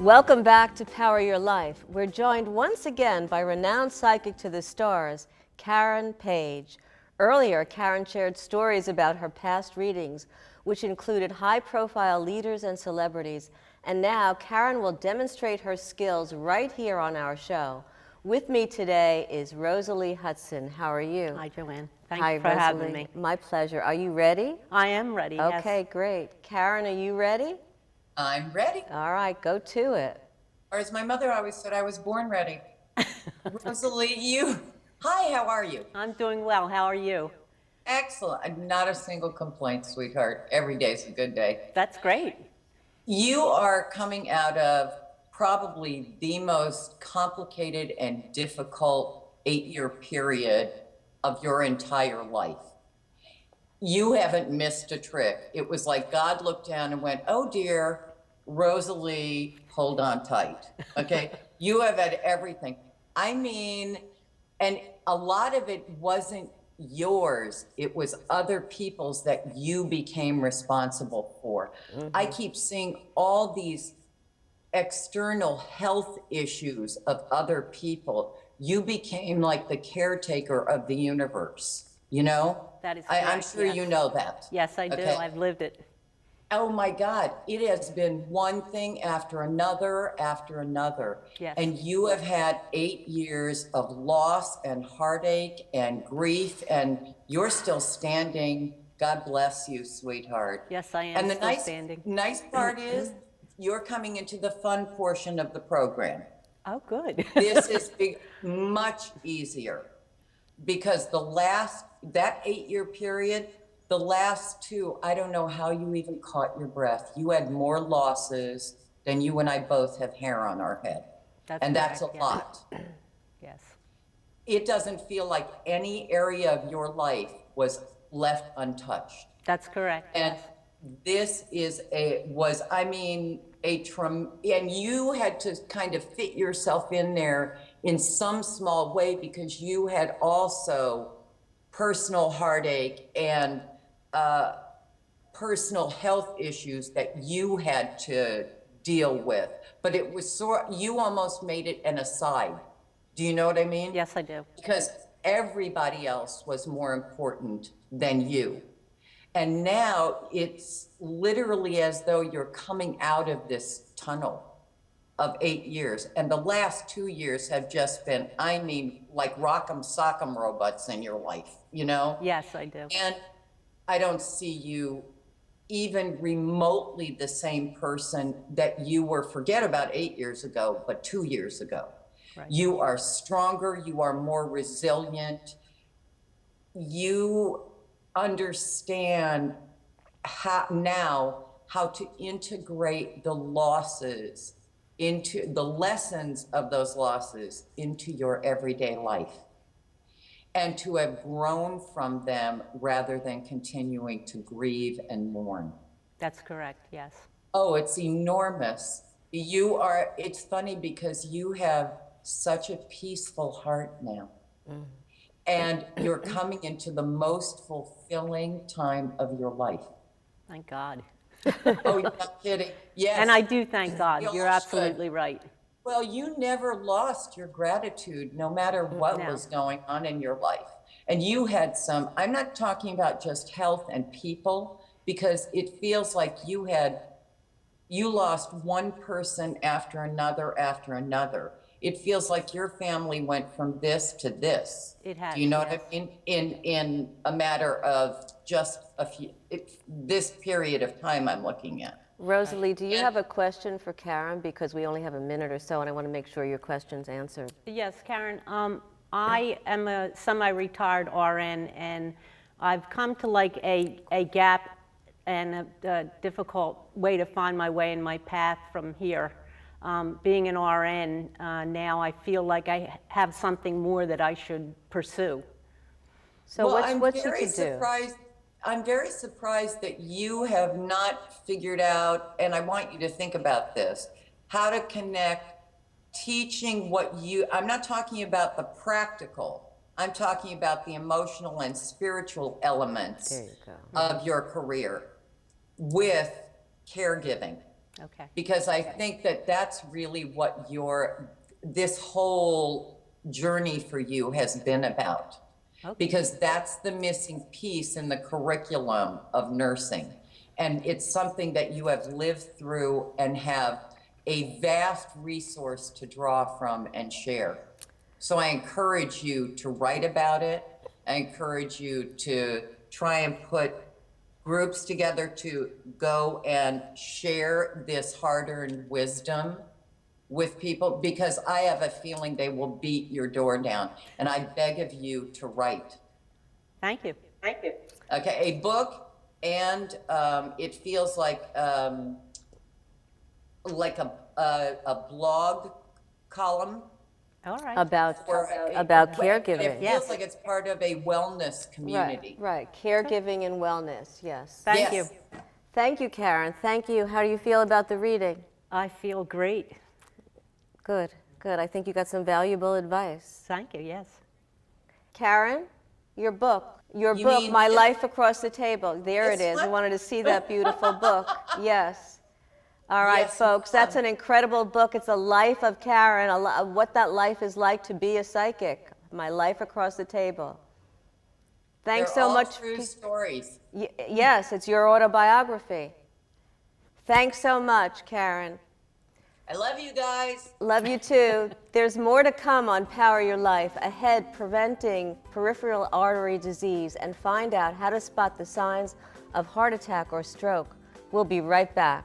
Welcome back to Power Your Life. We're joined once again by renowned psychic to the stars, Karen Page. Earlier, Karen shared stories about her past readings, which included high-profile leaders and celebrities. And now, Karen will demonstrate her skills right here on our show. With me today is Rosalie Hudson. How are you? Hi, Joanne. Hi, Thanks for Rosalie. having me. My pleasure. Are you ready? I am ready, yes. Okay, great. Karen, are you ready? I'm ready. All right, go to it. Or as my mother always said, I was born ready. Rosalie, hi, how are you? I'm doing well. How are you? Excellent. Not a single complaint, sweetheart. Every day's a good day. That's great. You are coming out of probably the most complicated and difficult 8-year period of your entire life. You haven't missed a trick. It was like God looked down and went, oh dear, Rosalie, hold on tight. Okay. You have had everything. I mean, and a lot of it wasn't yours. It was other people's that you became responsible for. Mm-hmm. I keep seeing all these external health issues of other people. You became like the caretaker of the universe, you know? That is correct, I'm sure yes. You know that. Yes, I do. Okay? I've lived it. Oh my God, it has been one thing after another after another. Yes. And you have had 8 years of loss and heartache and grief, and you're still standing. God bless you, sweetheart. Yes, I am and the still standing. nice part is you're coming into the fun portion of the program. Oh, good. This is much easier because that 8-year period, the last 2, I don't know how you even caught your breath. You had more losses than you and I both have hair on our head. That's a lot. Yes. It doesn't feel like any area of your life was left untouched. That's correct. And yes. This is and you had to kind of fit yourself in there in some small way because you had also personal heartache and personal health issues that you had to deal with. But it was you almost made it an aside. Do you know what I mean? Yes, I do. Because everybody else was more important than you. And now it's literally as though you're coming out of this tunnel of 8 years. And the last 2 years have just been, I mean, like rock'em sock'em robots in your life, you know? Yes, I do. And I don't see you even remotely the same person that you were, forget about 8 years ago, but 2 years ago. Right. You are stronger, you are more resilient. You understand how to integrate the losses into the lessons of those losses into your everyday life and to have grown from them rather than continuing to grieve and mourn. That's correct, yes. Oh, it's enormous. It's funny because you have such a peaceful heart now. Mm. And you're coming into the most fulfilling time of your life. Thank God. Oh, you're not kidding. Yes. And I do thank God. You're absolutely right. Well, you never lost your gratitude, no matter what was going on in your life. And you had I'm not talking about just health and people, because it feels like you lost one person after another after another. It feels like your family went from this to this. It has. Do you know what I mean? In a matter of just this period of time I'm looking at. Rosalie, do you have a question for Karen? Because we only have a minute or so, and I want to make sure your question's answered. Yes, Karen. I am a semi-retired RN, and I've come to like a gap and a difficult way to find my way in my path from here. Being an RN now, I feel like I have something more that I should pursue. So what should you do? I'm very surprised that you have not figured out, and I want you to think about this, how to connect teaching I'm not talking about the practical, I'm talking about the emotional and spiritual elements of your career with caregiving. Okay. because I think that that's really what this whole journey for you has been about. Okay. Because that's the missing piece in the curriculum of nursing. And it's something that you have lived through and have a vast resource to draw from and share. So I encourage you to write about it. I encourage you to try and put groups together to go and share this hard-earned wisdom with people, because I have a feeling they will beat your door down. And I beg of you to write. Thank you. Okay, a book, and it feels like a blog column. All right. About It caregiving. feels like it's part of a wellness community. Right. Caregiving and wellness. Yes. Thank Yes. you. Thank you, Karen. Thank you. How do you feel about the reading? I feel great. Good. I think you got some valuable advice. Thank you. Yes. Karen, your book. Your You book, mean My this- Life Across the Table. There it This is. I one? wanted to see that beautiful book. Yes. All right, Yes, folks, that's an incredible book. It's a life of Karen, what that life is like to be a psychic. My Life Across the Table. Thanks They're so all much. true stories. Yes, it's your autobiography. Thanks so much, Karen. I love you guys. Love you too. There's more to come on Power Your Life. Ahead, preventing peripheral artery disease and find out how to spot the signs of heart attack or stroke. We'll be right back.